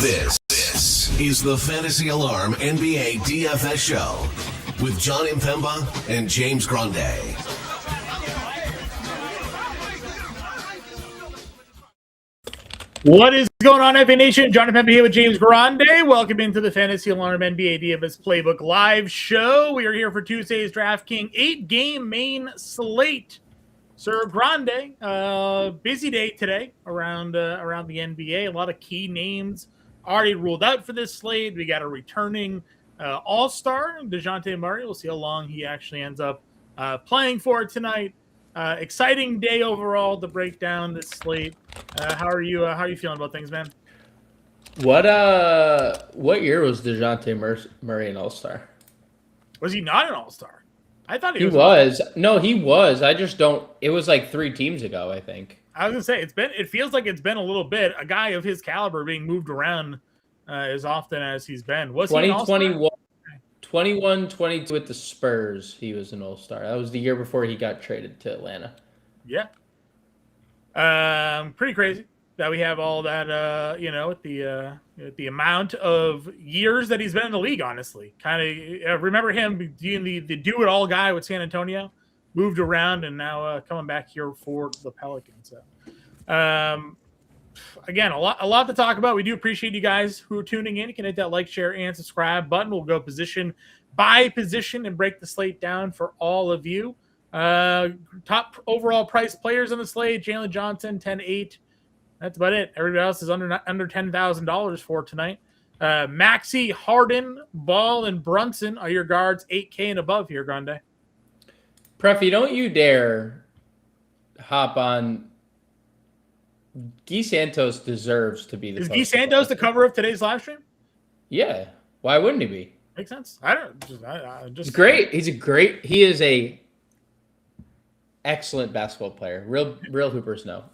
This is the Fantasy Alarm NBA DFS show with John Impemba and James Grande. What is going on, FA Nation? John Impemba here with James Grande. Welcome into the Fantasy Alarm NBA DFS Playbook live show. We are here for Tuesday's DraftKings 8-game main slate. Sir Grande, busy day today around the NBA. A lot of key names already ruled out for this slate. We got a returning All-Star, DeJounte Murray. We'll see how long he actually ends up playing for tonight. Exciting day overall to break down this slate. How are you feeling about things, man? What year was DeJounte Murray an All-Star? Was he not an All-Star? I thought he was. No, he was. I just don't. It was like 3 teams ago, I think. I was gonna say it feels like it's been a little bit. A guy of his caliber being moved around as often as he's been. Was 2021, 21-22 with the Spurs? He was an All-Star. That was the year before he got traded to Atlanta. Yeah. Pretty crazy that we have all that. The amount of years that he's been in the league. Honestly, kind of remember him being the do-it-all guy with San Antonio, moved around, and now coming back here for the Pelicans. So, again, a lot to talk about. We do appreciate you guys who are tuning in. You can hit that like, share, and subscribe button. We'll go position by position and break the slate down for all of you. Top overall price players on the slate: Jalen Johnson, 10-8. That's about it. Everybody else is under $10,000 for tonight. Maxey, Harden, Ball, and Brunson are your guards, 8K and above here, Grande. Preffy, don't you dare hop on. Guy Santos deserves to be the. Is Guy Santos the cover of today's live stream? Yeah. Why wouldn't he be? Makes sense. I don't. He's great. He is a excellent basketball player. Real hoopers know.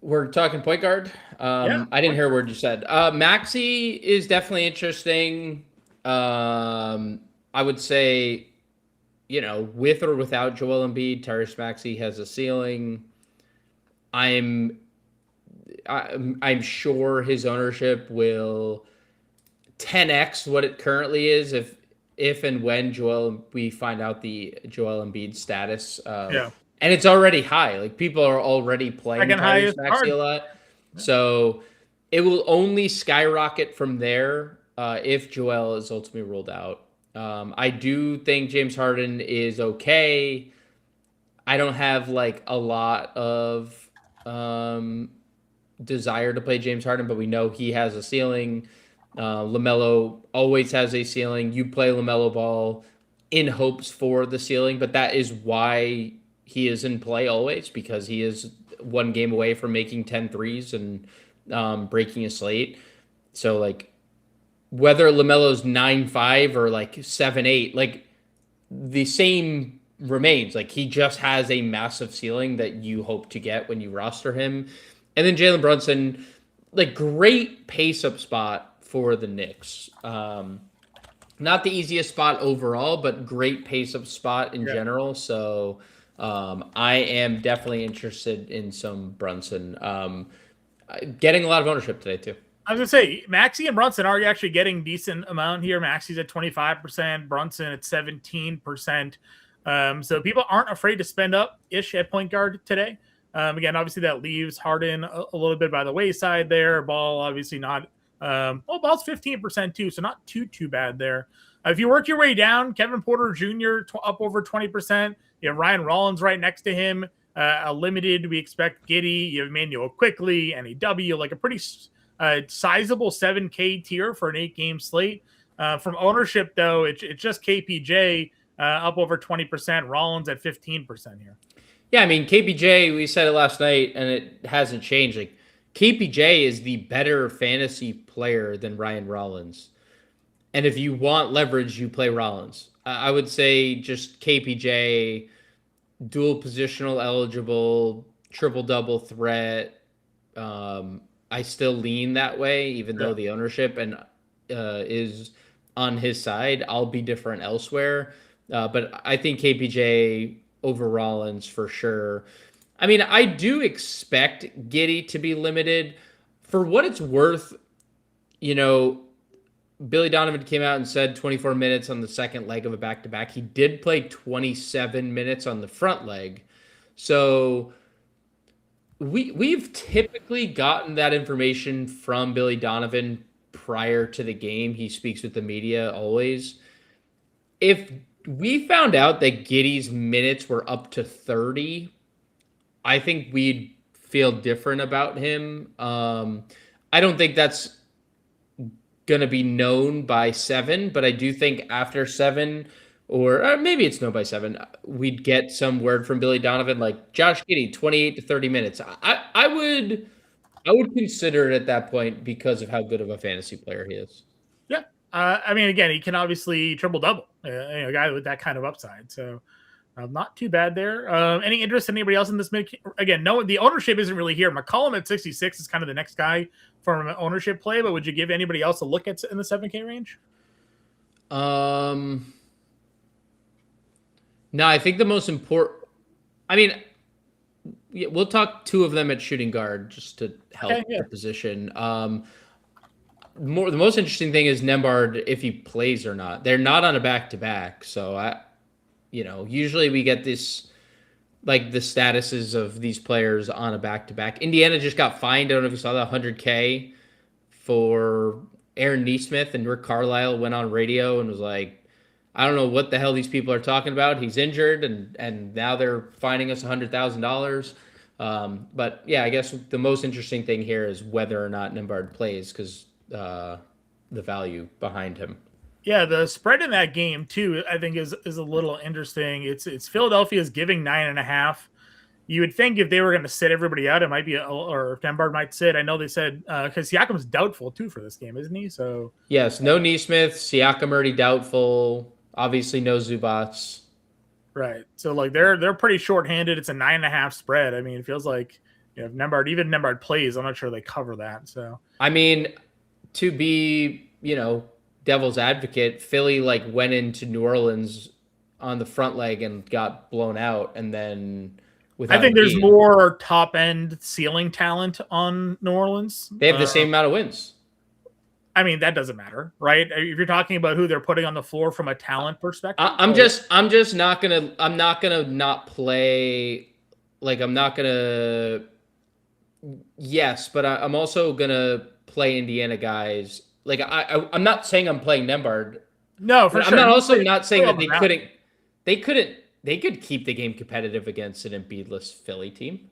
We're talking point guard. I didn't hear a word you said. Maxey is definitely interesting. I would say, with or without Joel Embiid, Tyrese Maxey has a ceiling. I'm sure his ownership will 10x what it currently is if and when we find out the Joel Embiid status. And it's already high. Like, people are already playing Tyrese Maxey a lot. So it will only skyrocket from there if Joel is ultimately ruled out. I do think James Harden is okay. I don't have a lot of desire to play James Harden, but we know he has a ceiling. LaMelo always has a ceiling. You play LaMelo Ball in hopes for the ceiling, but that is why he is in play always, because he is one game away from making 10 threes and breaking a slate. So, whether LaMelo's 9-5 or 7-8, the same remains. He just has a massive ceiling that you hope to get when you roster him. And then Jalen Brunson, great pace-up spot for the Knicks. Not the easiest spot overall, but great pace-up spot in general. So I am definitely interested in some Brunson. Getting a lot of ownership today, too. I was going to say, Maxey and Brunson are actually getting decent amount here. Maxey's at 25%, Brunson at 17%. So people aren't afraid to spend up-ish at point guard today. Again, obviously that leaves Harden a little bit by the wayside there. Ball, obviously not. Ball's 15% too, so not too bad there. If you work your way down, Kevin Porter Jr. Up over 20%. You have Ryan Rollins right next to him. A limited, we expect Giddey. You have Emmanuel Quickly, NEW, a pretty sizable 7K tier for an 8-game slate. From ownership, though, it's just KPJ up over 20%. Rollins at 15% here. Yeah, I mean, KPJ, we said it last night, and it hasn't changed. KPJ is the better fantasy player than Ryan Rollins. And if you want leverage, you play Rollins. I would say just KPJ, dual positional eligible, triple-double threat. I still lean that way, even though the ownership is on his side. I'll be different elsewhere. But I think KPJ over Rollins for sure. I mean, I do expect Giddey to be limited For what it's worth, you know, Billy Donovan came out and said 24 minutes on the second leg of a back-to-back. He did play 27 minutes on the front leg. So we've typically gotten that information from Billy Donovan prior to the game. He speaks with the media always. If we found out that Giddey's minutes were up to 30, I think we'd feel different about him. I don't think that's going to be known by 7, but I do think after 7, or maybe it's known by 7, we'd get some word from Billy Donovan like Josh Giddey, 28 to 30 minutes. I would consider it at that point because of how good of a fantasy player he is. Yeah. I mean, again, he can obviously triple double, a guy with that kind of upside. So not too bad there. Any interest in anybody else in this mid? Again, no, the ownership isn't really here. McCollum at 66 is kind of the next guy from an ownership play, but would you give anybody else a look at in the 7K range? No, I think the most important, I mean, we'll talk 2 of them at shooting guard just to help the position. The most interesting thing is Nembhard, if he plays or not. They're not on a back-to-back, so usually we get this, like the statuses of these players on a back-to-back. Indiana just got fined. I don't know if you saw that, $100K for Aaron Nesmith, and Rick Carlisle went on radio and was like, I don't know what the hell these people are talking about. He's injured, and now they're fining us $100,000. But yeah, I guess the most interesting thing here is whether or not Nembhard plays, because the value behind him. Yeah, the spread in that game too, I think is a little interesting. It's Philadelphia's giving 9.5. You would think if they were going to sit everybody out, it might be, or if Nembhard might sit. I know they said because Siakam's doubtful too for this game, isn't he? So yes, no Nesmith, Siakam already doubtful. Obviously, no Zubats. Right. So like they're pretty short-handed. It's a 9.5 spread. I mean, it feels like if Nembhard plays, I'm not sure they cover that. So I mean, to be devil's advocate, Philly went into New Orleans on the front leg and got blown out, and then I think there's more top end ceiling talent on New Orleans. They have the same amount of wins. I mean, that doesn't matter, right? If you're talking about who they're putting on the floor from a talent perspective, I'm not gonna not play. I'm not gonna. Yes, but I'm also gonna play Indiana guys. I'm not saying I'm playing Nembhard. No, for sure. I'm not also not saying that they couldn't. They could keep the game competitive against an Embiid-less Philly team.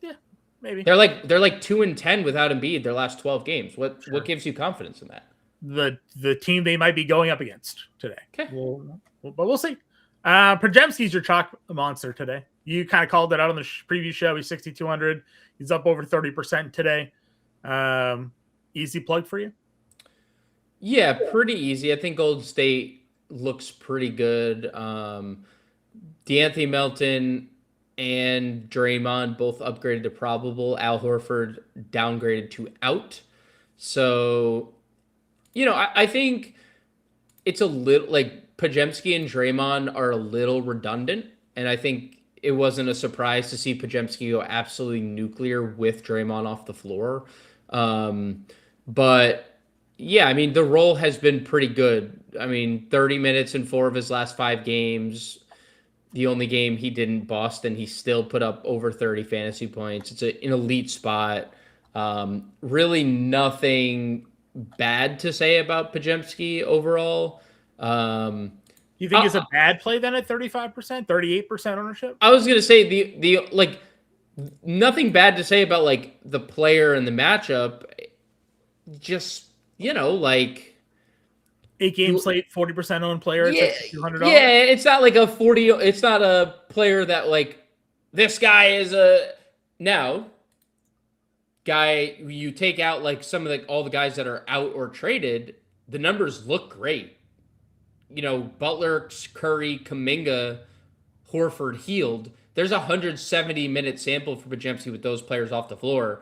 Yeah, maybe. They're 2-10 without Embiid their last 12 games. What gives you confidence in that? The team they might be going up against today. Okay. But we'll see. Podziemski's your chalk monster today. You kind of called that out on the previous show. He's 6,200. He's up over 30% today. Easy plug for you? Yeah, pretty easy. I think Golden State looks pretty good. DeAnthony Melton and Draymond both upgraded to probable. Al Horford downgraded to out. So, I think it's a little Podziemski and Draymond are a little redundant. And I think it wasn't a surprise to see Podziemski go absolutely nuclear with Draymond off the floor. But yeah, I mean, the role has been pretty good. I mean, 30 minutes in 4 of his last 5 games. The only game he didn't, Boston, he still put up over 30 fantasy points. It's an elite spot. Really nothing bad to say about Podziemski overall. You think it's a bad play then at 35%, 38% ownership? I was going to say the nothing bad to say about the player and the matchup. Just, 8-game slate, 40% owned player. It's $200. Yeah, it's not like a 40. It's not a player that this guy is now guy. You take out some of all the guys that are out or traded. The numbers look great. Butler, Curry, Kuminga, Horford, Hield. There's a 170-minute sample for Podziemski with those players off the floor.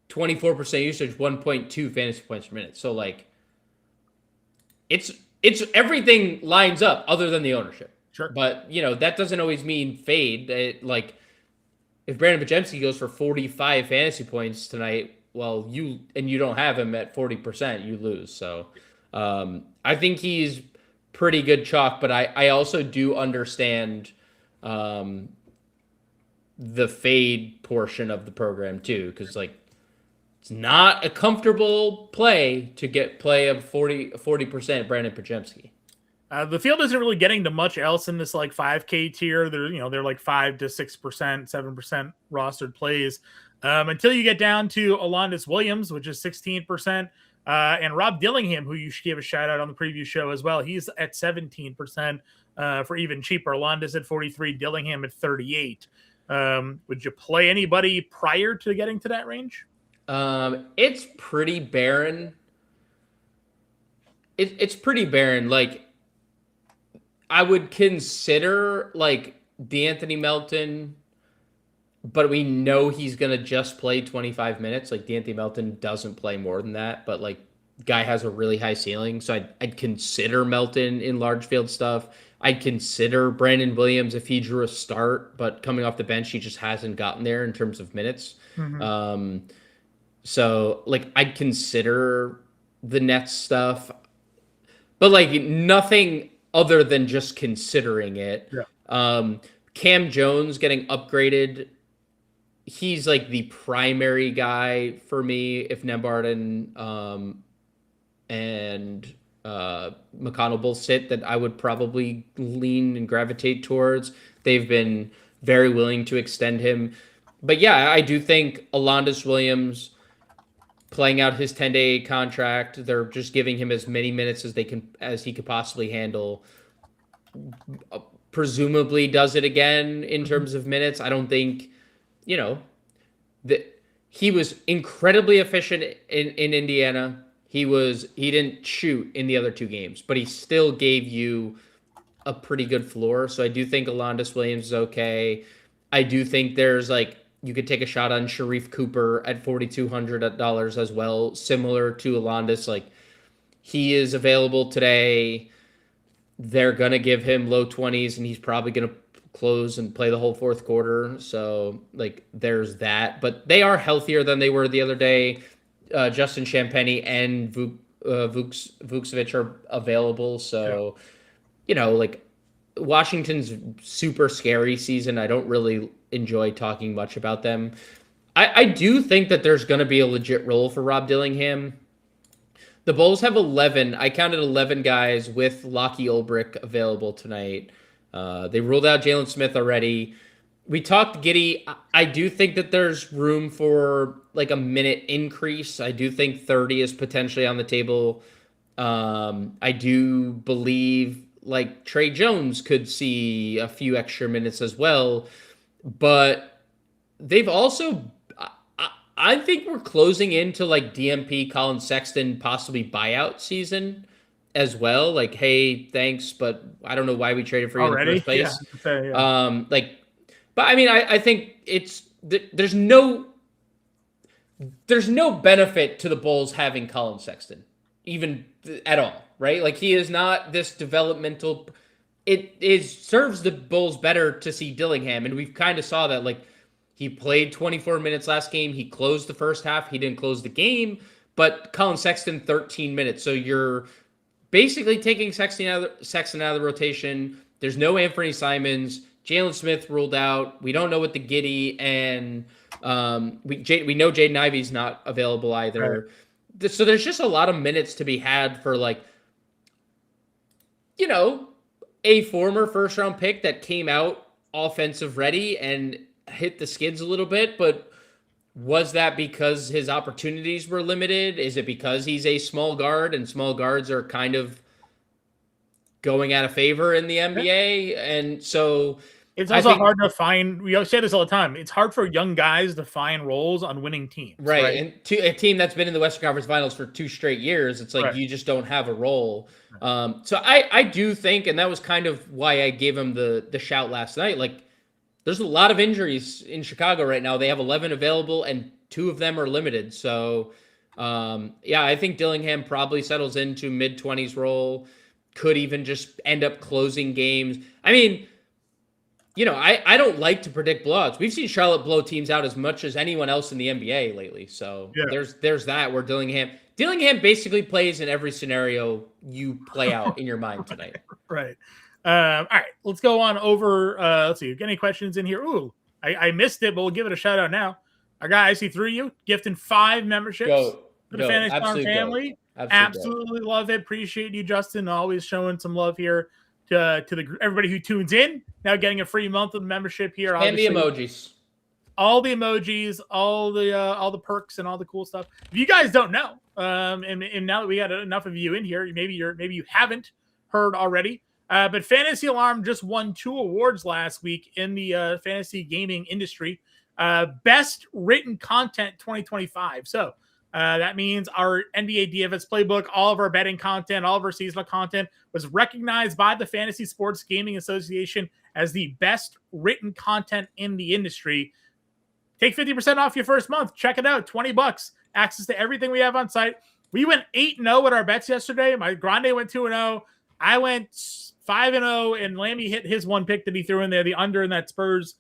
24% usage, 1.2 fantasy points per minute. So it's everything lines up other than the ownership. Sure. But that doesn't always mean fade. If Brandon Podziemski goes for 45 fantasy points tonight well, you don't have him at 40%, you lose. So I think he's pretty good chalk, but I also do understand the fade portion of the program too, because like it's not a comfortable play to get play of 40% Brandon Pajemski. The field isn't really getting to much else in this like 5K tier. They're like 5 to 6%, 7% rostered plays until you get down to Alondis Williams, which is 16%, and Rob Dillingham, who you should give a shout out on the preview show as well. He's at 17% for even cheaper. Alondis at 43, Dillingham at 38. Would you play anybody prior to getting to that range? It's pretty barren. It's pretty barren. Like, I would consider like DeAnthony Melton, but we know he's gonna just play 25 minutes. Like DeAnthony Melton doesn't play more than that, but like guy has a really high ceiling. So I'd consider Melton in large field stuff. I'd consider Brandon Williams if he drew a start, but coming off the bench, he just hasn't gotten there in terms of minutes. Mm-hmm. So like I'd consider the Nets stuff, but like nothing other than just considering it. Yeah. Cam Jones getting upgraded. He's like the primary guy for me if Nembhard and McConnell both sit, that I would probably lean and gravitate towards. They've been very willing to extend him. But yeah, I do think Alondis Williams playing out his 10-day contract, they're just giving him as many minutes as he could possibly handle. Presumably does it again in terms of minutes. I don't think, that he was incredibly efficient in Indiana. He didn't shoot in the other two games, but he still gave you a pretty good floor. So I do think Alondis Williams is okay. I do think there's like, you could take a shot on Sharif Cooper at $4,200 as well, similar to Alondis. Like, he is available today. They're going to give him low 20s, and he's probably going to close and play the whole fourth quarter. So, like, there's that. But they are healthier than they were the other day. Justin Champagny and Vukcevic are available. So, like, Washington's super scary season. I don't really enjoy talking much about them. I do think that there's going to be a legit role for Rob Dillingham. The Bulls have 11. I counted 11 guys with Lockie Ulbrich available tonight. They ruled out Jalen Smith already. We talked Giddey. I do think that there's room for like a minute increase. I do think 30 is potentially on the table. I do believe like Trey Jones could see a few extra minutes as well. But they've also, I think we're closing into like DMP, Colin Sexton, possibly buyout season as well. Like, hey, thanks, but I don't know why we traded for you already? In the first place. Yeah. Fair, yeah. But I mean, I think there's no benefit to the Bulls having Colin Sexton, even at all, right? Like, he is not this developmental. It serves the Bulls better to see Dillingham, and we've kind of saw that. Like, he played 24 minutes last game. He closed the first half. He didn't close the game, but Colin Sexton 13 minutes. So you're basically taking Sexton out of the rotation. There's no Anthony Simons. Jalen Smith ruled out. We don't know what the Giddey, and we know Jaden Ivey's not available either. Right. So there's just a lot of minutes to be had for, like, a former first-round pick that came out offensive ready and hit the skids a little bit, but was that because his opportunities were limited? Is it because he's a small guard and small guards are kind of going out of favor in the NBA? And so it's also hard to find. We say this all the time. It's hard for young guys to find roles on winning teams. Right. And to a team that's been in the Western Conference Finals for 2 straight years, it's like you just don't have a role. So I do think, and that was kind of why I gave him the shout last night, like, there's a lot of injuries in Chicago right now. They have 11 available, and 2 of them are limited. So, I think Dillingham probably settles into mid-20s role, could even just end up closing games. I mean, I don't like to predict blowouts. We've seen Charlotte blow teams out as much as anyone else in the NBA lately. So Yeah. there's that where Dillingham basically plays in every scenario you play out in your mind tonight. Right. All right. Let's go on over. Let's see. Got any questions in here? Ooh, I missed it, but we'll give it a shout out now. Our guy, I see through you, gifting 5 memberships to the Fantasy Farm family. Absolutely love it. Appreciate you, Justin. Always showing some love here to everybody who tunes in. Now getting a free month of membership here. And the emojis. All the emojis, all the perks, and all the cool stuff. If you guys don't know, and now that we got enough of you in here, maybe you haven't heard already. But Fantasy Alarm just won 2 awards last week in the fantasy gaming industry. Best written content 2025. So that means our NBA DFS playbook, all of our betting content, all of our seasonal content was recognized by the Fantasy Sports Gaming Association as the best written content in the industry. Take 50% off your first month. Check it out. $20. Access to everything we have on site. We went 8-0 with our bets yesterday. My Grande went 2-0. I went 5-0, and Lammy hit his one pick that he threw in there, the under in that Spurs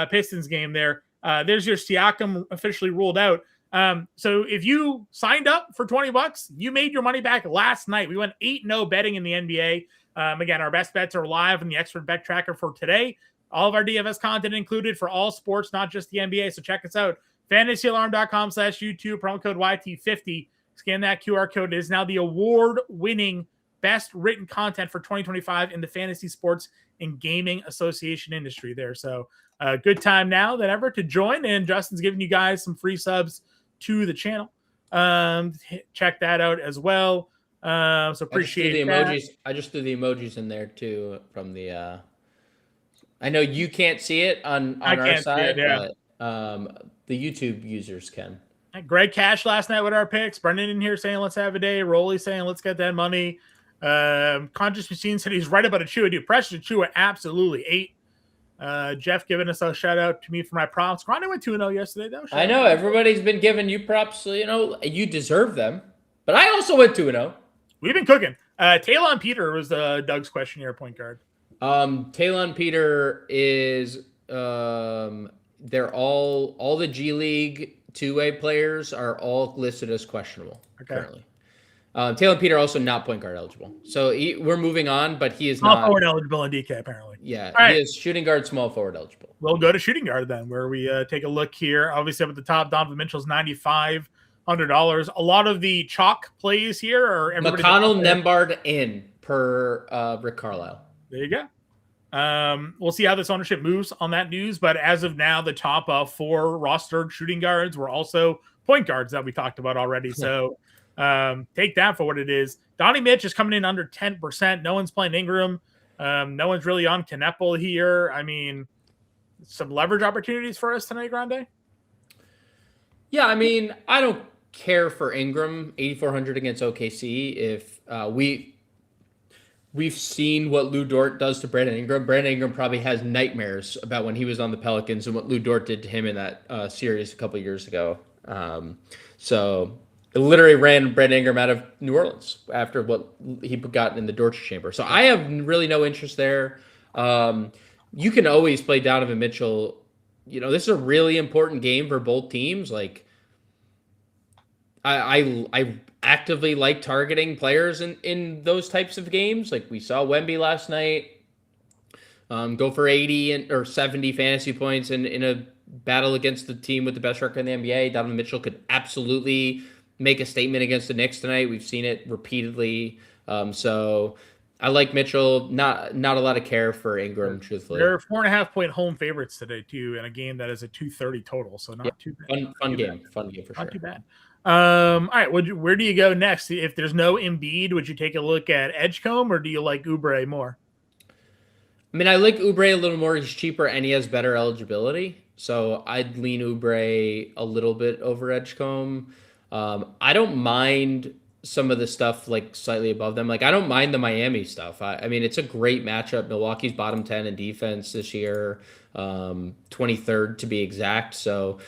Pistons game there. There's your Siakam officially ruled out. So if you signed up for $20, you made your money back last night. We went 8-0 betting in the NBA. Again, our best bets are live in the expert bet tracker for today. All of our DFS content included for all sports, not just the NBA. So check us out. FantasyAlarm.com/YouTube, promo code YT50. Scan that QR code. It is now the award-winning best written content for 2025 in the Fantasy Sports and Gaming Association industry there. So good time now than ever to join. And Justin's giving you guys some free subs to the channel. Check that out as well. So appreciate that. I just threw the emojis in there too from the I know you can't see it on our side, but the YouTube users can. Greg Cash last night with our picks. Brendan in here saying let's have a day. Rolly saying let's get that money. Conscious Machine said he's right about Achua. Dude, Precious Achua absolutely ate. Jeff giving us a shout out to me for my props. Grande went 2-0 yesterday though. I know everybody's been giving you props, so you deserve them. But I also went 2-0. We've been cooking. Talon Peter was Doug's question here, point guard. Talon Peter is they're all the G League 2-way players are all listed as questionable currently. Talon Peter also not point guard eligible. So we're moving on, but he is small not forward eligible in DK apparently. Yeah, all right. He is shooting guard, small forward eligible. We'll go to shooting guard then, where we take a look here. Obviously up at the top, Donovan Mitchell's $9,500. A lot of the chalk plays here are McConnell, Nembhard in per Rick Carlisle. There you go. We'll see how this ownership moves on that news, but as of now, the top 4 rostered shooting guards were also point guards that we talked about already. So take that for what it is. Donnie Mitch is coming in under 10%. No one's playing Ingram. No one's really on Kneppel here. I mean, some leverage opportunities for us tonight, Grande. Yeah, I mean, I don't care for Ingram 8,400 against OKC. If we've seen what Lou Dort does to Brandon Ingram. Brandon Ingram probably has nightmares about when he was on the Pelicans and what Lou Dort did to him in that series a couple years ago. So it literally ran Brandon Ingram out of New Orleans after what he got in the torture chamber. So I have really no interest there. You can always play Donovan Mitchell. This is a really important game for both teams. Like I actively like targeting players in those types of games. Like we saw Wemby last night go for 80 or 70 fantasy points in a battle against the team with the best record in the NBA. Donovan Mitchell could absolutely make a statement against the Knicks tonight. We've seen it repeatedly. So I like Mitchell. Not a lot of care for Ingram, truthfully. They're 4.5-point home favorites today too, in a game that is a 230 total. So not too bad. Fun game for sure. Not too bad. All right, where do you go next? If there's no Embiid, would you take a look at Edgecombe, or do you like Oubre more? I mean, I like Oubre a little more. He's cheaper and he has better eligibility, so I'd lean Oubre a little bit over Edgecombe. I don't mind some of the stuff like slightly above them. Like I don't mind the Miami stuff. I mean, it's a great matchup. Milwaukee's bottom 10 in defense this year, 23rd to be exact. So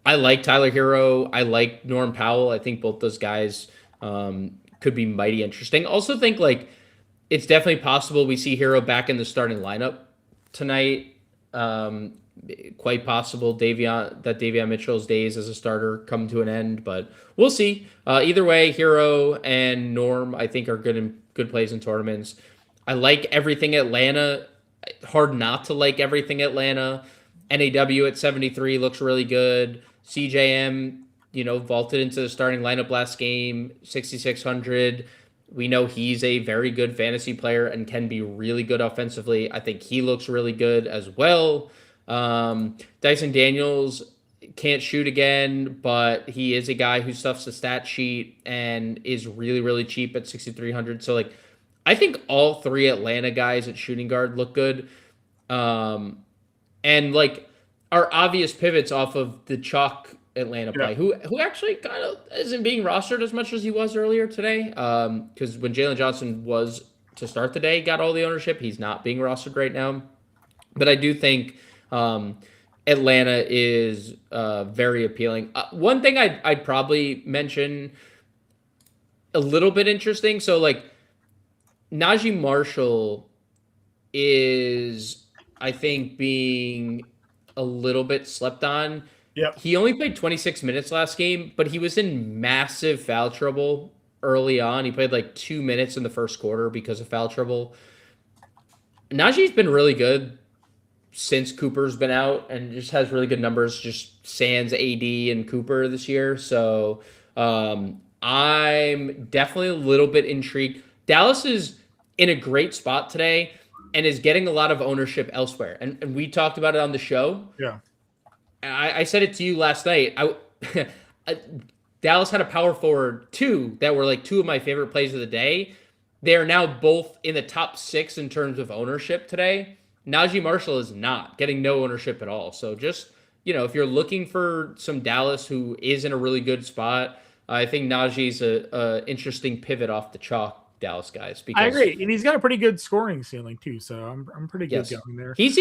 I like Tyler Hero. I like Norm Powell. I think both those guys could be mighty interesting. Also think like it's definitely possible we see Hero back in the starting lineup tonight. Quite possible Davion Mitchell's days as a starter come to an end, but we'll see. Either way, Hero and Norm I think are good plays in tournaments. I like everything Atlanta. Hard not to like everything Atlanta. NAW at 73 looks really good. CJM, vaulted into the starting lineup last game, 6,600. We know he's a very good fantasy player and can be really good offensively. I think he looks really good as well. Dyson Daniels can't shoot again, but he is a guy who stuffs the stat sheet and is really, really cheap at 6,300. So, I think all three Atlanta guys at shooting guard look good. And our obvious pivots off of the chalk Atlanta play, who actually kind of isn't being rostered as much as he was earlier today. Because when Jalen Johnson was to start the day, got all the ownership, he's not being rostered right now. But I do think Atlanta is very appealing. One thing I'd probably mention a little bit interesting. So Najee Marshall is, I think, being a little bit slept on. Yep. He only played 26 minutes last game, but he was in massive foul trouble early on. He played 2 minutes in the first quarter because of foul trouble. Najee's been really good since Cooper's been out and just has really good numbers, just sans AD and Cooper this year. So I'm definitely a little bit intrigued. Dallas is in a great spot today and is getting a lot of ownership elsewhere. And we talked about it on the show. Yeah. I said it to you last night. Dallas had a power forward two that were two of my favorite plays of the day. They are now both in the top 6 in terms of ownership today. Najee Marshall is not getting no ownership at all. So just, if you're looking for some Dallas who is in a really good spot, I think Najee's a interesting pivot off the chalk Dallas guys. Because I agree. And he's got a pretty good scoring ceiling too. So I'm pretty good going there. He's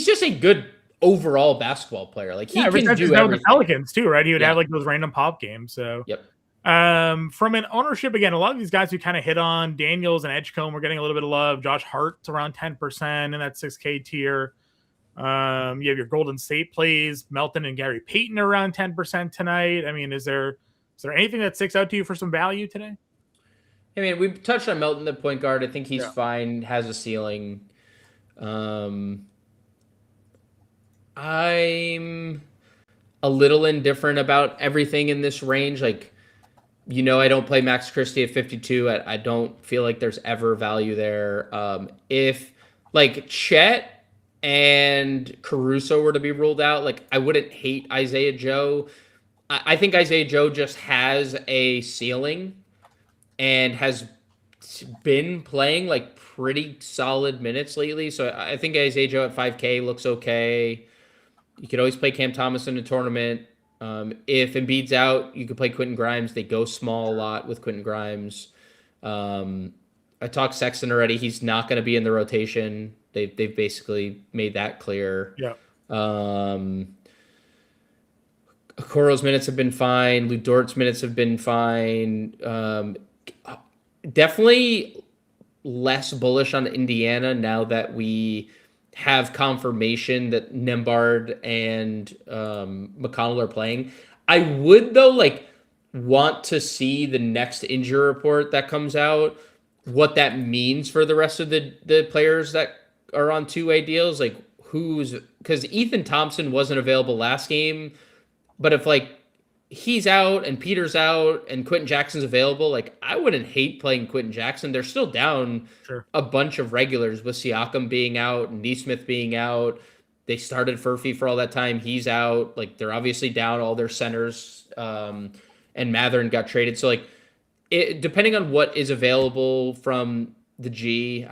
just a good overall basketball player. He can do everything. The Pelicans too, right? He would have those random pop games. So yep. From an ownership, again, a lot of these guys who kind of hit on Daniels and Edgecombe were getting a little bit of love. Josh Hart's around 10% in that 6K tier. You have your Golden State plays, Melton and Gary Payton around 10% tonight. I mean, is there anything that sticks out to you for some value today? I mean, we touched on Melton, the point guard. I think he's fine, has a ceiling. I'm a little indifferent about everything in this range. I don't play Max Christie at 52. I don't feel like there's ever value there. If Chet and Caruso were to be ruled out, I wouldn't hate Isaiah Joe. I think Isaiah Joe just has a ceiling and has been playing pretty solid minutes lately. So I think Isaiah Joe at 5K looks okay. You could always play Cam Thomas in a tournament. If Embiid's out, you could play Quentin Grimes. They go small a lot with Quentin Grimes. I talked Sexton already. He's not going to be in the rotation. They've basically made that clear. Yeah. Okoro's minutes have been fine. Lu Dort's minutes have been fine. Definitely less bullish on Indiana now that we have confirmation that Nembhard and McConnell are playing. I would, though, want to see the next injury report that comes out, what that means for the rest of the players that are on two-way deals. Because Ethan Thompson wasn't available last game, but if he's out and Peter's out and Quentin Jackson's available, I wouldn't hate playing Quentin Jackson. They're still down a bunch of regulars with Siakam being out and Nesmith being out. They started Furphy for all that time. He's out. They're obviously down all their centers, and Matherin got traded. So depending on what is available from the G,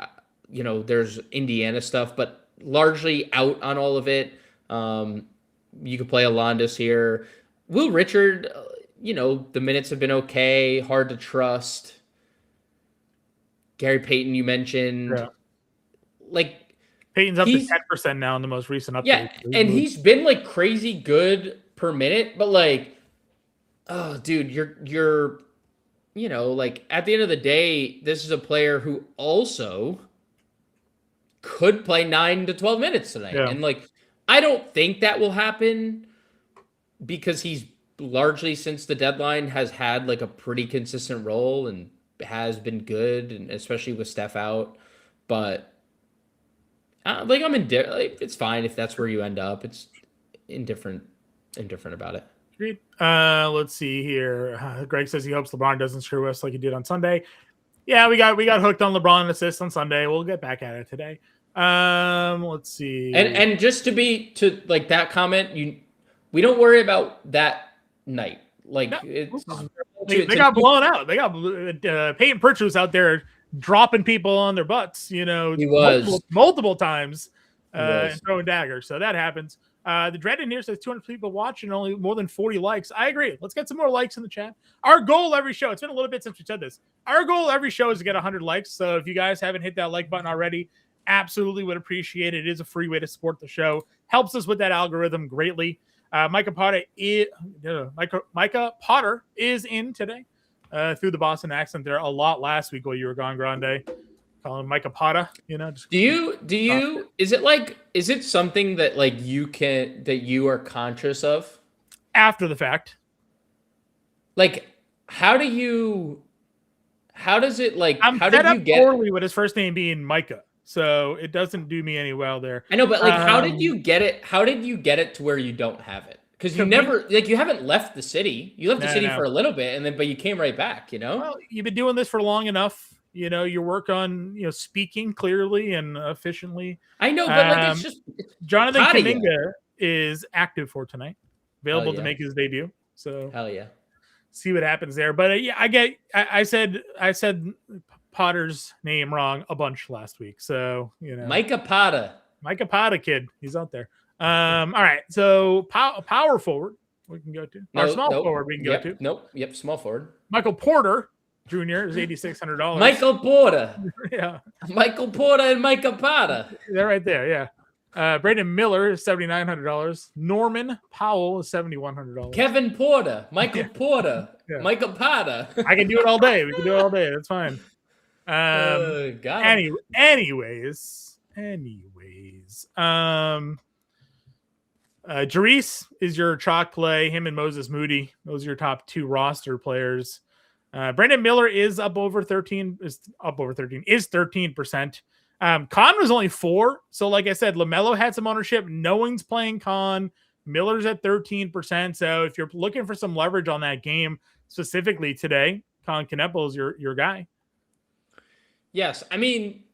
there's Indiana stuff, but largely out on all of it. You could play Alondas here. Will Richard, the minutes have been okay. Hard to trust. Gary Payton, you mentioned. Yeah. Payton's up to 10% now in the most recent update. Yeah, and he's been crazy good per minute, but oh, dude, you're at the end of the day, this is a player who also could play 9 to 12 minutes tonight. Yeah. And I don't think that will happen because he's largely since the deadline has had like a pretty consistent role and has been good, and especially with Steph out. But like I'm like it's fine if that's where you end up. It's indifferent about it. Agreed. Let's see here. Greg says he hopes LeBron doesn't screw us like he did on Sunday. Yeah, we got hooked on LeBron assists on Sunday. We'll get back at it today. Let's see. And just to like that comment, we don't worry about that night. Like No, it's they got blown out. They got Peyton Pritchard was out there dropping people on their butts. He was multiple times and throwing daggers. So that happens. The Dread in here says 200 people watching, only more than 40 likes. I agree. Let's get some more likes in the chat. Our goal every show, it's been a little bit since we said this. Our goal every show is to get 100 likes. So if you guys haven't hit that like button already, absolutely would appreciate it. It is a free way to support the show. Helps us with that algorithm greatly. Micah Potter is in today. Through the Boston accent there a lot last week while you were gone, Grande. Call him Micah Potter, just do you is it something that like you are conscious of after the fact? Like how does it like I'm how set did you up get poorly with his first name being Micah, so it doesn't do me any well there. I know, but like how did you get it to where you don't have it? Because you never like you haven't left the city. You left the city for a little bit and then but you came right back, Well, you've been doing this for long enough. Your work on speaking clearly and efficiently. I know, but like it's Jonathan Kuminga is active for tonight, available to make his debut. So hell yeah, see what happens there. But I said Potter's name wrong a bunch last week. So Micah Potter kid, he's out there. All right, so power forward we can go to. Forward we can go to. Small forward. Michael Porter Jr. is $8,600. Michael Porter. Yeah. Michael Porter and Micah Potter. They're right there, yeah. Brandon Miller is $7,900. Norman Powell is $7,100. Kevin Porter, Michael Porter, yeah. Michael Potter. I can do it all day. We can do it all day. That's fine. Anyways. Jarice is your chalk play. Him and Moses Moody. Those are your top two roster players. Brandon Miller is up over 13. Is 13%. Con was only 4. So like I said, LaMelo had some ownership. No one's playing Con. Miller's at 13%. So if you're looking for some leverage on that game specifically today, Con Kneppel is your guy. Yes. I mean,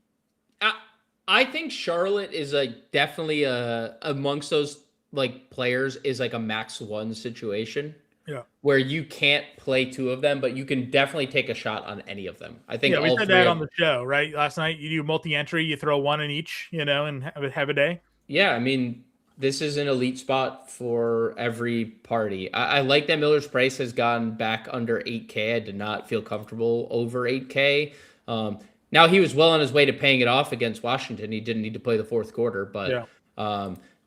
I think Charlotte is definitely amongst those like players is like a max 1 situation. Yeah. Where you can't play 2 of them, but you can definitely take a shot on any of them. I think we said that on the show, right? Last night you do multi-entry, you throw 1 in each, and have a day. Yeah, I mean, this is an elite spot for every party. I like that Miller's price has gone back under 8K. I did not feel comfortable over 8K. Now he was well on his way to paying it off against Washington. He didn't need to play the fourth quarter, but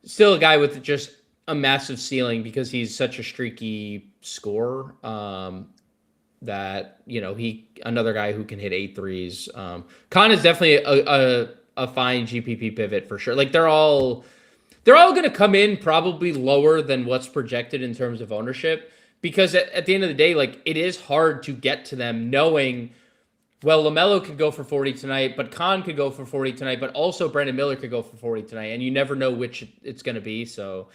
still a guy with just a massive ceiling because he's such a streaky scorer that, he another guy who can hit 8 threes. Khan is definitely a fine GPP pivot for sure. Like they're all going to come in probably lower than what's projected in terms of ownership because at the end of the day, like it is hard to get to them knowing, well, LaMelo could go for 40 tonight, but Khan could go for 40 tonight, but also Brandon Miller could go for 40 tonight. And you never know which it's going to be. So,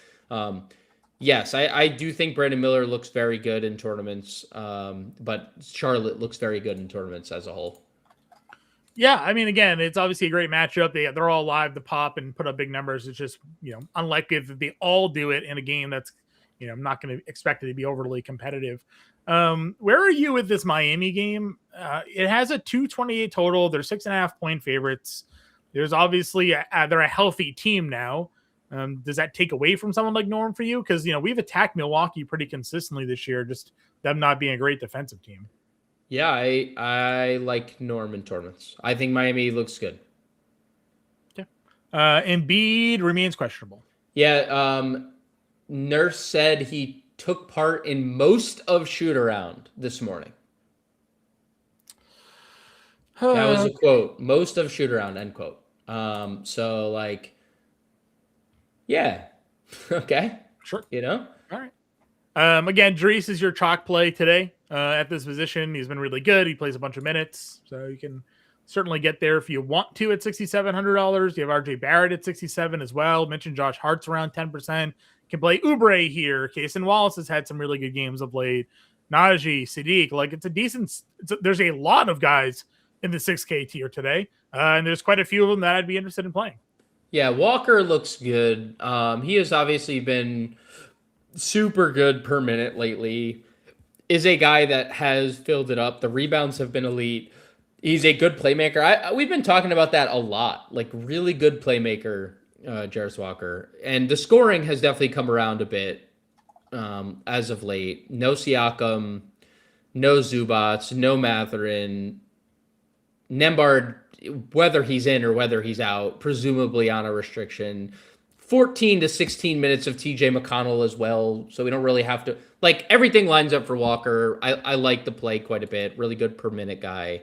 yes, I do think Brandon Miller looks very good in tournaments, but Charlotte looks very good in tournaments as a whole. Yeah, I mean, again, it's obviously a great matchup. They're all live to pop and put up big numbers. It's just, unlikely that they all do it in a game that's, I'm not going to expect it to be overly competitive. Where are you with this Miami game? It has a 228 total. They're 6.5 point favorites. There's obviously they're a healthy team now. Does that take away from someone like Norm for you? Because, we've attacked Milwaukee pretty consistently this year, just them not being a great defensive team. Yeah, I like Norm in tournaments. I think Miami looks good. Yeah. Embiid remains questionable. Yeah, Nurse said he took part in most of shoot-around this morning. That was a quote. Most of shoot-around, end quote. So, like, yeah, Okay. Sure. All right. Again, Dries is your chalk play today at this position. He's been really good. He plays a bunch of minutes, so you can certainly get there if you want to at $6,700. You have RJ Barrett at 67 as well. Mentioned Josh Hart's around 10%. Can play Oubre here. Kaysen Wallace has had some really good games of late. Najee, Sadiq, like there's a lot of guys in the 6K tier today, and there's quite a few of them that I'd be interested in playing. Yeah, Walker looks good. He has obviously been super good per minute lately. Is a guy that has filled it up. The rebounds have been elite. He's a good playmaker. We've been talking about that a lot. Like really good playmaker, Jarris Walker. And the scoring has definitely come around a bit as of late. No Siakam, no Zubats, no Mathurin. Nembhard, whether he's in or whether he's out, presumably on a restriction. 14 to 16 minutes of TJ McConnell as well. So we don't really have to, like, everything lines up for Walker. I like the play quite a bit. Really good per minute guy.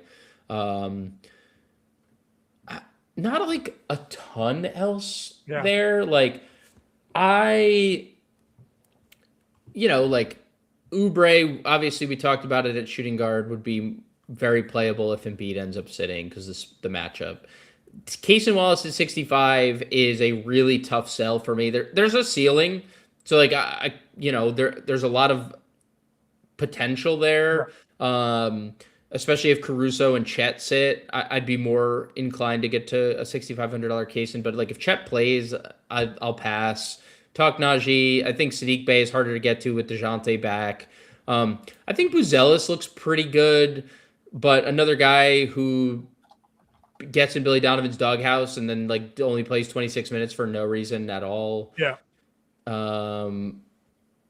Not like a ton else there. Like, like Oubre, obviously we talked about it at shooting guard, would be very playable if Embiid ends up sitting because the matchup. Kaysen Wallace at 65 is a really tough sell for me. There's a ceiling, so like there's a lot of potential there. Especially if Caruso and Chet sit, I'd be more inclined to get to a $6,500 Kaysen. But like if Chet plays, I'll pass. Talk Najee. I think Sadiq Bey is harder to get to with DeJounte back. I think Buzelis looks pretty good, but another guy who gets in Billy Donovan's doghouse and then like only plays 26 minutes for no reason at all. Yeah.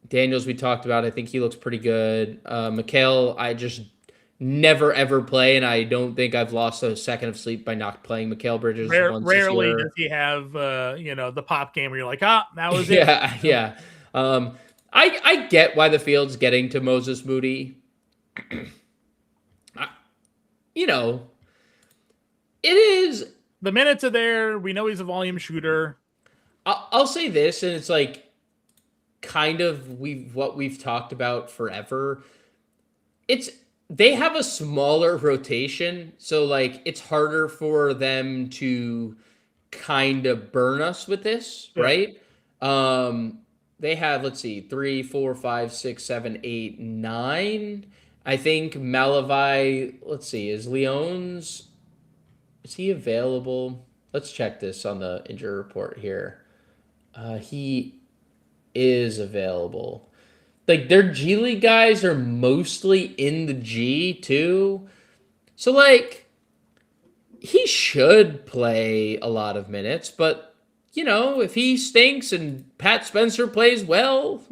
Daniels we talked about. I think he looks pretty good. Mikal, I just never ever play, and I don't think I've lost a second of sleep by not playing Mikal Bridges. Rarely does he have the pop game where you're like, that was it. Yeah. I get why the field's getting to Moses Moody. It is. The minutes are there. We know he's a volume shooter. I'll say this, and it's like kind of what we've talked about forever. They have a smaller rotation, so like it's harder for them to kind of burn us with this, right? They have, let's see, 3, 4, 5, 6, 7, 8, 9. I think Malavai, let's see, is he available? Let's check this on the injury report here. He is available. Like, their G League guys are mostly in the G, too. So, like, he should play a lot of minutes, but, if he stinks and Pat Spencer plays well,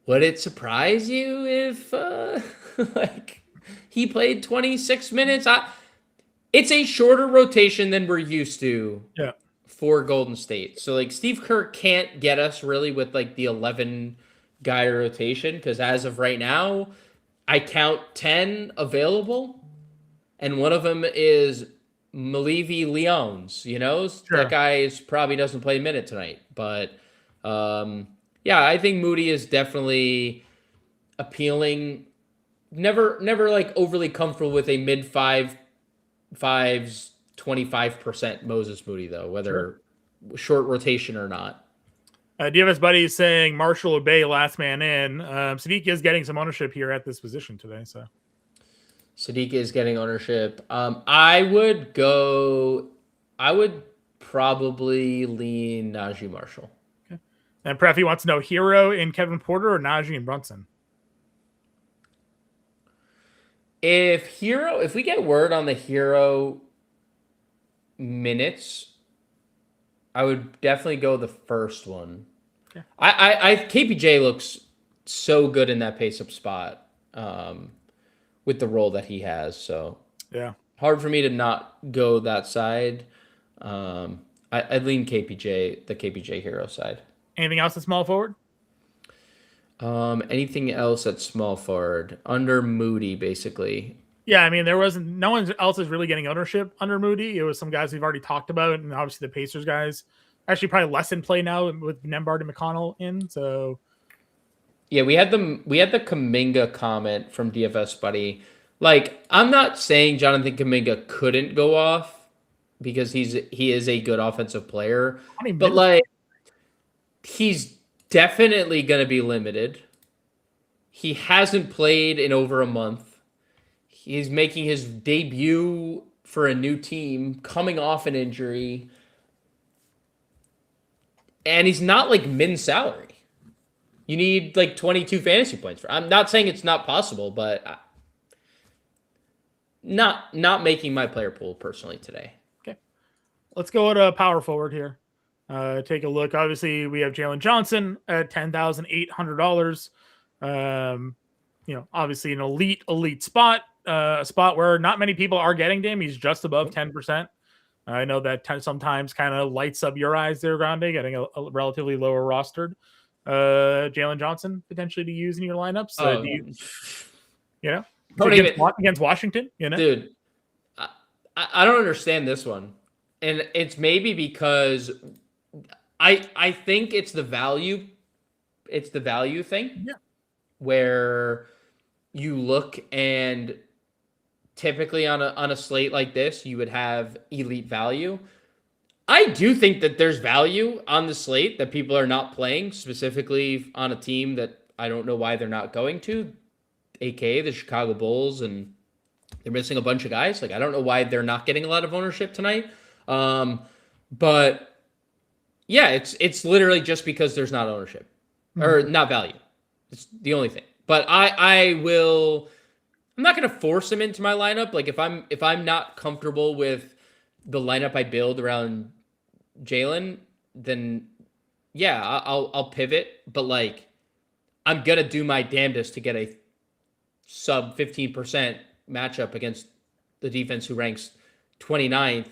would it surprise you if, he played 26 minutes? It's a shorter rotation than we're used to for Golden State. So, like, Steve Kerr can't get us really with, like, the 11-guy rotation because as of right now, I count 10 available, and one of them is Malivi Leones. Sure. That guy probably doesn't play a minute tonight. But, I think Moody is definitely appealing. Never like, overly comfortable with a mid-5s, 25% Moses Moody, though, whether short rotation or not. DFS Buddy is saying Marshall Obey last man in. Sadiq is getting some ownership here at this position today. So Sadiq is getting ownership. I would probably lean Najee Marshall. Okay. And Preffy wants to know Hero in Kevin Porter or Najee and Brunson. If we get word on the Hero minutes, I would definitely go the first one. Okay. I KPJ looks so good in that pace up spot with the role that he has. So hard for me to not go that side. I'd lean the KPJ Hero side. Anything else at small forward? Anything else at small forward under Moody, basically? Yeah, I mean, no one else is really getting ownership under Moody. It was some guys we've already talked about, and obviously the Pacers guys. actually probably less in play now with Nembhard and McConnell in. So yeah, we had the Kuminga comment from DFS Buddy. Like, I'm not saying Jonathan Kuminga couldn't go off because he is a good offensive player, but like he's definitely going to be limited. He hasn't played in over a month. He's making his debut for a new team, coming off an injury, and he's not like min salary. You need like 22 fantasy points for. I'm not saying it's not possible, but not making my player pool personally today. Okay, let's go to power forward here. Take a look. Obviously, we have Jalen Johnson at $10,800. Obviously an elite spot, a spot where not many people are getting to him. He's just above 10%. I know that sometimes kind of lights up your eyes there, Grande, getting a relatively lower rostered. Jalen Johnson potentially to use in your lineups. Do you, against Washington, dude, I don't understand this one, and it's maybe because I think it's the value thing, where you look and typically on a slate like this, you would have elite value. I do think that there's value on the slate that people are not playing, specifically on a team that I don't know why they're not going to, aka the Chicago Bulls, and they're missing a bunch of guys. Like, I don't know why they're not getting a lot of ownership tonight. But yeah, it's literally just because there's not ownership or not value. It's the only thing. But I'm not going to force him into my lineup. Like, if I'm not comfortable with the lineup I build around Jalen, then yeah, I'll pivot. But like, I'm gonna do my damnedest to get a sub 15% matchup against the defense who ranks 29th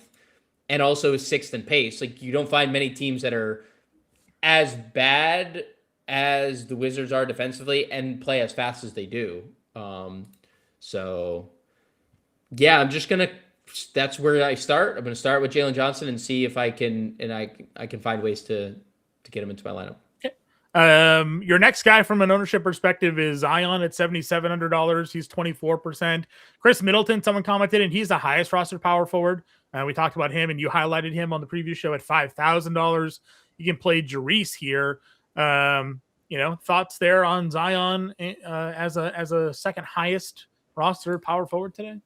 and also is 6th in pace. Like, you don't find many teams that are as bad as the Wizards are defensively and play as fast as they do. So yeah, that's where I start. I'm going to start with Jalen Johnson and see if I can find ways to get him into my lineup. Okay. Your next guy from an ownership perspective is Zion at $7,700. He's 24%. Chris Middleton, someone commented, and he's the highest rostered power forward. We talked about him, and you highlighted him on the previous show at $5,000. You can play Jarice here. Thoughts there on Zion as a second highest roster power forward today?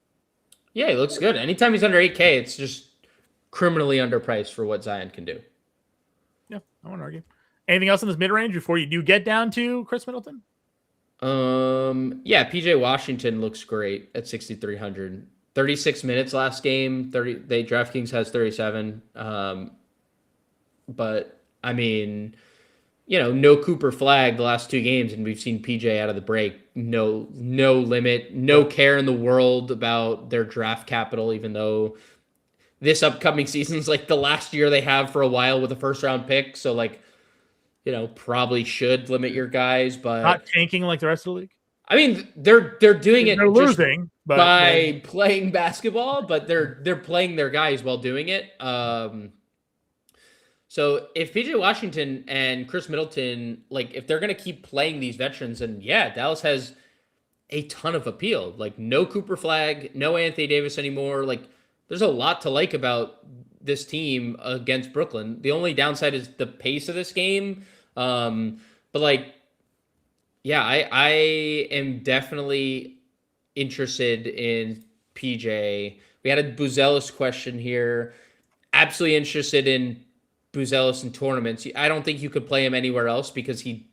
Yeah, he looks good. Anytime he's under 8K, it's just criminally underpriced for what Zion can do. Yeah, I won't argue. Anything else in this mid-range before you do get down to Chris Middleton? Yeah, PJ Washington looks great at 6,300. 36 minutes last game. DraftKings has 37. But I mean, no Cooper Flag the last two games, and we've seen PJ out of the break. No limit, no care in the world about their draft capital, even though this upcoming season is like the last year they have for a while with a first round pick. So like, probably should limit your guys, but not tanking like the rest of the league. I mean, they're doing it. They're losing by playing basketball, but they're playing their guys while doing it. So if PJ Washington and Chris Middleton, like, if they're going to keep playing these veterans, and yeah, Dallas has a ton of appeal. Like, no Cooper Flag, no Anthony Davis anymore. Like, there's a lot to like about this team against Brooklyn. The only downside is the pace of this game. But like, yeah, I am definitely interested in PJ. We had a Buzelis question here. Absolutely interested in Buzelis in tournaments. I don't think you could play him anywhere else because he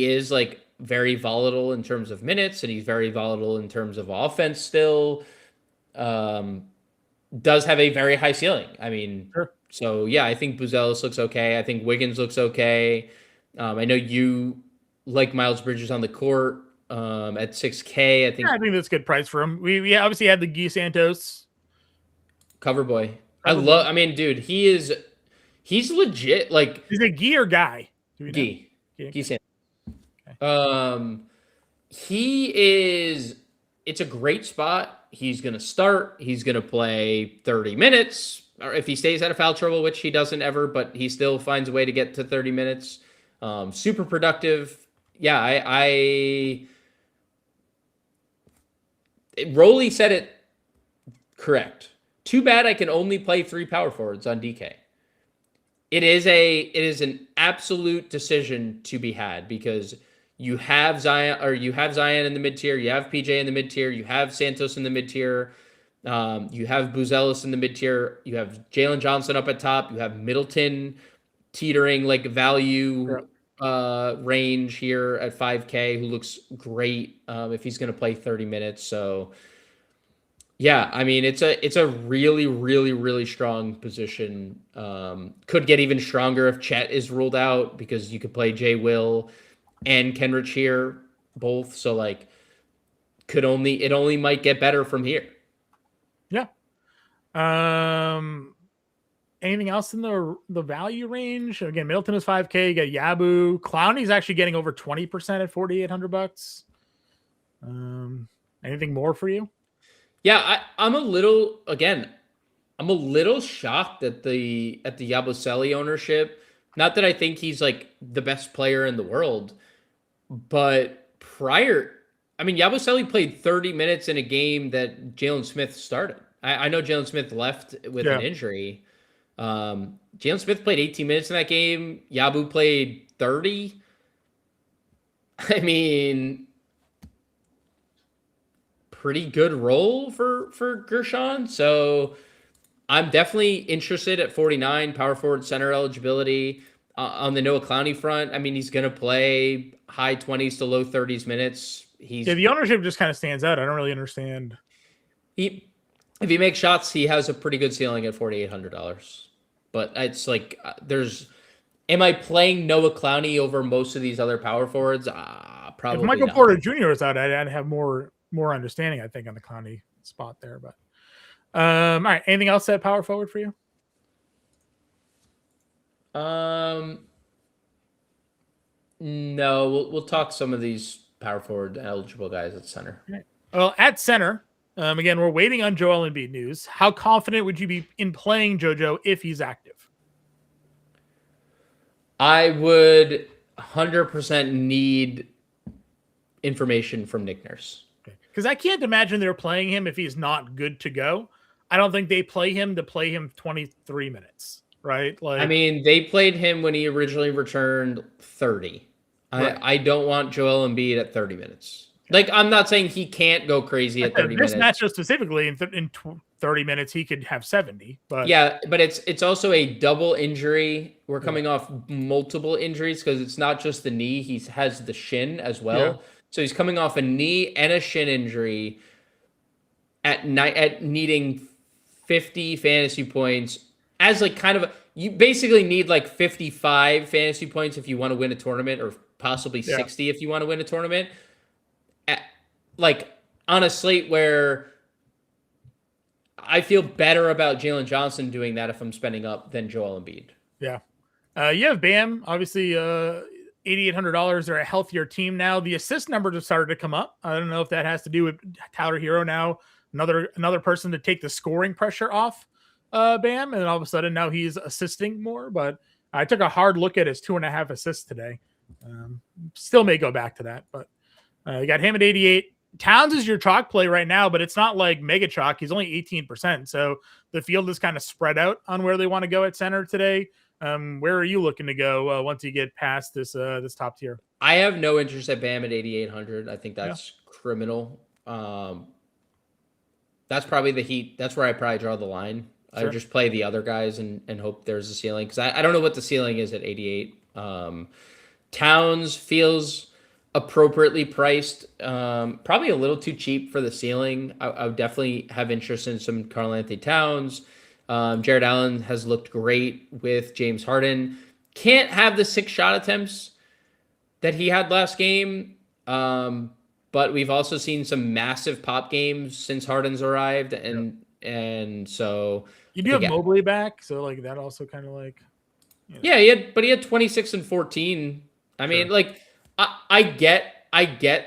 is like very volatile in terms of minutes, and he's very volatile in terms of offense still. Does have a very high ceiling. I mean, sure. So yeah, I think Buzelis looks okay. I think Wiggins looks okay. I know you like Miles Bridges on the court at 6K. I think that's a good price for him. We obviously had the Guy Santos cover boy. I mean, dude, he's legit. Like, is it Guy or Guy? Guy Santos. Okay. He is. It's a great spot. He's gonna start. He's gonna play 30 minutes. or if he stays out of foul trouble, which he doesn't ever, but he still finds a way to get to 30 minutes. Super productive. Yeah, Rolly said it correct. Too bad I can only play 3 power forwards on DK. It is an absolute decision to be had because you have Zion in the mid tier, you have PJ in the mid tier, you have Santos in the mid tier, you have Buzelis in the mid tier, you have Jalen Johnson up at top, you have Middleton teetering like value range here at 5K, who looks great if he's going to play 30 minutes. So yeah, I mean it's a really, really, really strong position. Could get even stronger if Chet is ruled out because you could play Jay Will and Kenrich here both. So like it only might get better from here. Yeah. Anything else in the value range? Again, Middleton is 5K. You got Yabu. Clowney's actually getting over 20% at $4,800. Anything more for you? Yeah, I'm a little shocked at the Yabusele ownership. Not that I think he's like the best player in the world, but Yabusele played 30 minutes in a game that Jalen Smith started. I know Jalen Smith left with an injury. Jalen Smith played 18 minutes in that game. Yabu played 30. I mean, pretty good role for Gershon. So I'm definitely interested at 49 power forward center eligibility on the Noah Clowney front. I mean, he's going to play high 20s to low 30s minutes. The ownership just kind of stands out. I don't really understand. If he makes shots, he has a pretty good ceiling at $4,800. But it's like am I playing Noah Clowney over most of these other power forwards? Probably. If Michael not. Porter Jr. was out, I'd have more understanding, I think, on the Clowney spot there. But all right, anything else at power forward for you? No, we'll talk some of these power forward eligible guys at center. Right. Well, at center, again, we're waiting on Joel Embiid news. How confident would you be in playing JoJo if he's active? I would 100% need information from Nick Nurse. Because I can't imagine they're playing him if he's not good to go. I don't think they play him to play him 23 minutes, right? Like, I mean, they played him when he originally returned 30. Right. I don't want Joel Embiid at 30 minutes. Like, I'm not saying he can't go crazy at 30 minutes. This matchup specifically, in 30 minutes, he could have 70. But yeah, but it's also a double injury. We're coming off multiple injuries because it's not just the knee. He has the shin as well. Yeah. So he's coming off a knee and a shin injury at needing 50 fantasy points as like kind of you basically need like 55 fantasy points if you want to win a tournament, or possibly 60 if you want to win a tournament. Like on a slate where I feel better about Jalen Johnson doing that if I'm spending up than Joel Embiid. Yeah. You have Bam, obviously $8,800. They're a healthier team now. The assist numbers have started to come up. I don't know if that has to do with Tyler Hero now, another person to take the scoring pressure off Bam, and all of a sudden now he's assisting more. But I took a hard look at his 2.5 assists today. Still may go back to that, but you got him at 88. Towns is your chalk play right now, but it's not like mega chalk. He's only 18%. So the field is kind of spread out on where they want to go at center today. Where are you looking to go once you get past this top tier? I have no interest at Bam at 8,800. I think that's criminal. That's probably the Heat. That's where I probably draw the line. Sure. I just play the other guys and hope there's a ceiling, because I don't know what the ceiling is at 88. Towns feels appropriately priced, probably a little too cheap for the ceiling. I would definitely have interest in some Karl Anthony Towns. Jared Allen has looked great with James Harden. Can't have the 6 shot attempts that he had last game. But we've also seen some massive pop games since Harden's arrived. And so you do have Mobley back. So like that also kind of like, yeah, he had 26 and 14. I mean, like I get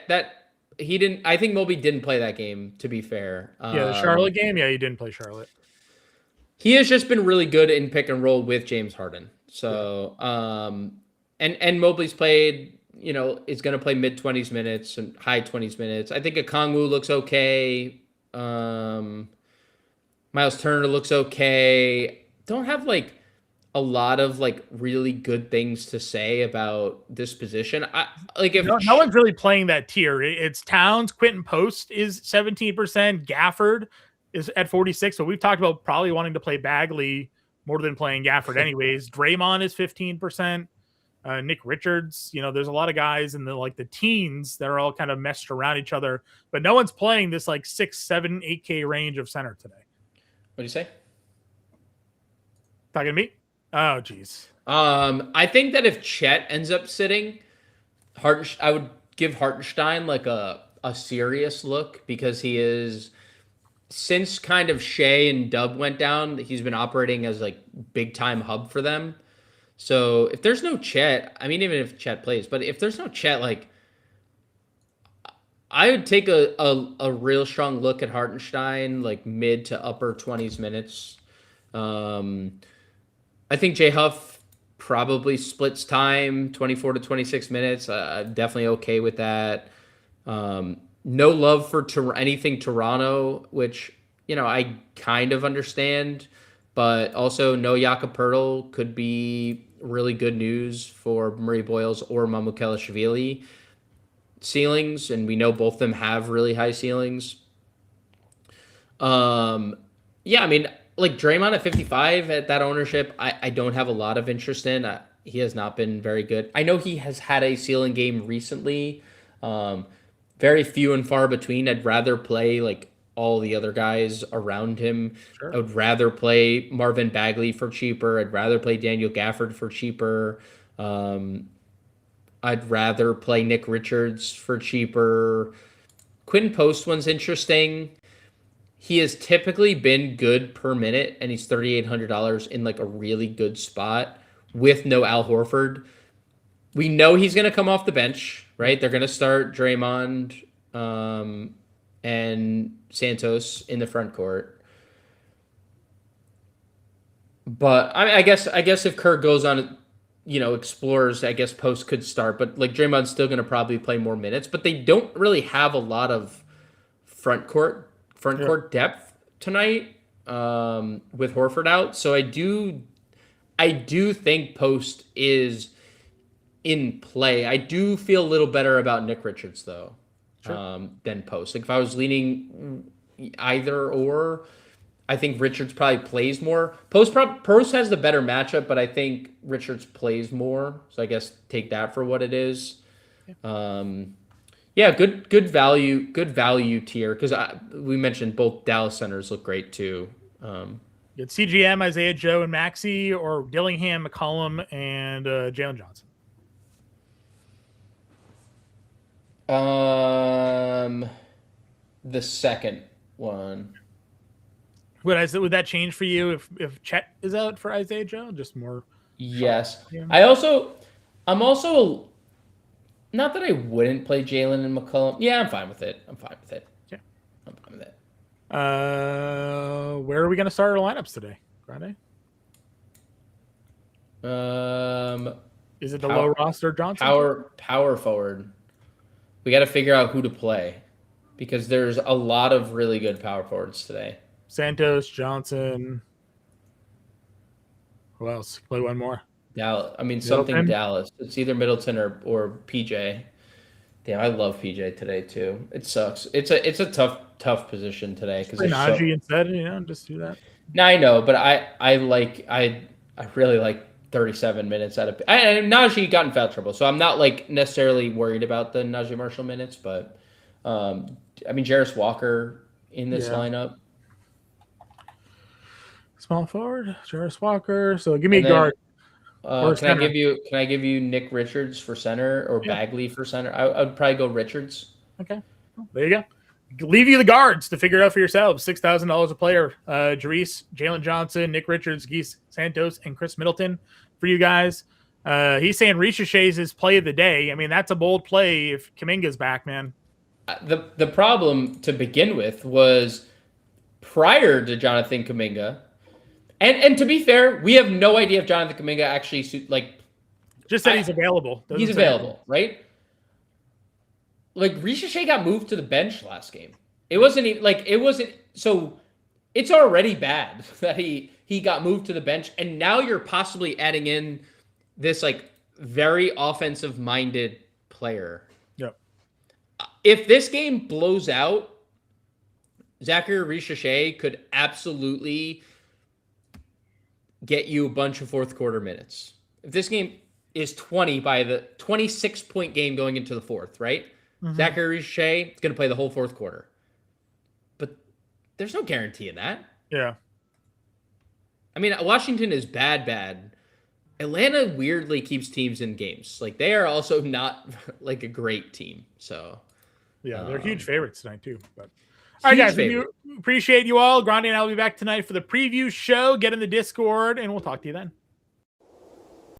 that he didn't. I think Mobley didn't play that game, to be fair. The Charlotte game. Yeah, he didn't play Charlotte. He has just been really good in pick and roll with James Harden. So, and Mobley's played, is going to play mid-20s minutes and high 20s minutes. I think Okongwu looks okay. Miles Turner looks okay. Don't have like a lot of like really good things to say about this position. I like if no one's really playing that tier. It's Towns, Quentin Post is 17%, Gafford is at 46. So we've talked about probably wanting to play Bagley more than playing Gafford anyways. Draymond is 15%. Nick Richards, there's a lot of guys in the teens that are all kind of meshed around each other, but no one's playing this like 6, 7, 8K range of center today. What do you say? Talking to me? Oh, geez. I think that if Chet ends up sitting, I would give Hartenstein like a serious look, because he is, since kind of Shea and Dub went down, he's been operating as like big time hub for them. So if there's no Chet, I mean, even if Chet plays, but if there's no Chet, like I would take a real strong look at Hartenstein, like mid to upper 20s minutes. I think J Huff probably splits time 24 to 26 minutes. Definitely okay with that. No love for anything Toronto, which, I kind of understand, but also no Jakob Poeltl could be really good news for Murray Boyles or Mamukelashvili ceilings, and we know both of them have really high ceilings. Yeah, I mean, like Draymond at 55 at that ownership, I don't have a lot of interest in. He has not been very good. I know he has had a ceiling game recently. Very few and far between. I'd rather play like all the other guys around him. Sure. I would rather play Marvin Bagley for cheaper. I'd rather play Daniel Gafford for cheaper. I'd rather play Nick Richards for cheaper. Quentin Post one's interesting. He has typically been good per minute, and he's $3,800 in like a really good spot with no Al Horford. We know he's going to come off the bench, right? They're going to start Draymond and Santos in the front court. But I guess if Kerr goes on, explores, I guess Post could start. But like Draymond's still going to probably play more minutes. But they don't really have a lot of front court depth tonight with Horford out. So I do think Post is in play. I do feel a little better about Nick Richards though, than Post. Like if I was leaning either or, I think Richards probably plays more. Post has the better matchup, but I think Richards plays more. So I guess take that for what it is. Yeah, good value tier, because we mentioned both Dallas centers look great too. You had CGM, Isaiah Joe, and Maxey, or Dillingham, McCollum, and Jalen Johnson. The second one. Would that change for you if Chet is out for Isaiah Joe? Just more. Yes. Yeah. I'm also not that I wouldn't play Jalen and McCollum. Yeah, I'm fine with it. Yeah, I'm fine with it. Where are we going to start our lineups today? Friday? Is it the low roster Johnson? Power forward. We got to figure out who to play, because there's a lot of really good power forwards today. Santos, Johnson. Who else? Play one more. Dallas. I mean, Middleton? something Dallas. It's either Middleton or PJ. Damn, I love PJ today too. It sucks. It's a tough position today because Najee instead. Just do that. No, I know, but I really like 37 minutes out of Najee got in foul trouble, so I'm not like necessarily worried about the Najee Marshall minutes, but I mean Jarris Walker in this lineup. Small forward, Jarris Walker. So give me a guard. Can I give you Nick Richards for center or Bagley for center? I would probably go Richards. Okay, there you go. Leave you the guards to figure it out for yourselves. $6,000 a player. Jarice, Jalen Johnson, Nick Richards, Geese Santos, and Chris Middleton for you guys. He's saying Richard's his play of the day. I mean, that's a bold play if Kuminga's back, man. The problem to begin with was prior to Jonathan Kuminga, And to be fair, we have no idea if Jonathan Kuminga actually just that he's available. He's available, right? Like Richeche got moved to the bench last game. It wasn't so it's already bad that he got moved to the bench, and now you're possibly adding in this like very offensive minded player. Yep. If this game blows out, Zachary Richeche could absolutely get you a bunch of fourth quarter minutes. If this game is 20 by the 26-point game going into the fourth, right? Mm-hmm. Zachary Richeche is going to play the whole fourth quarter. But there's no guarantee in that. Yeah. I mean, Washington is bad. Atlanta weirdly keeps teams in games. Like, they are also not like a great team. So, yeah, they're huge favorites tonight too. But all right, guys, we appreciate you all. Grande and I will be back tonight for the preview show. Get in the Discord, and we'll talk to you then.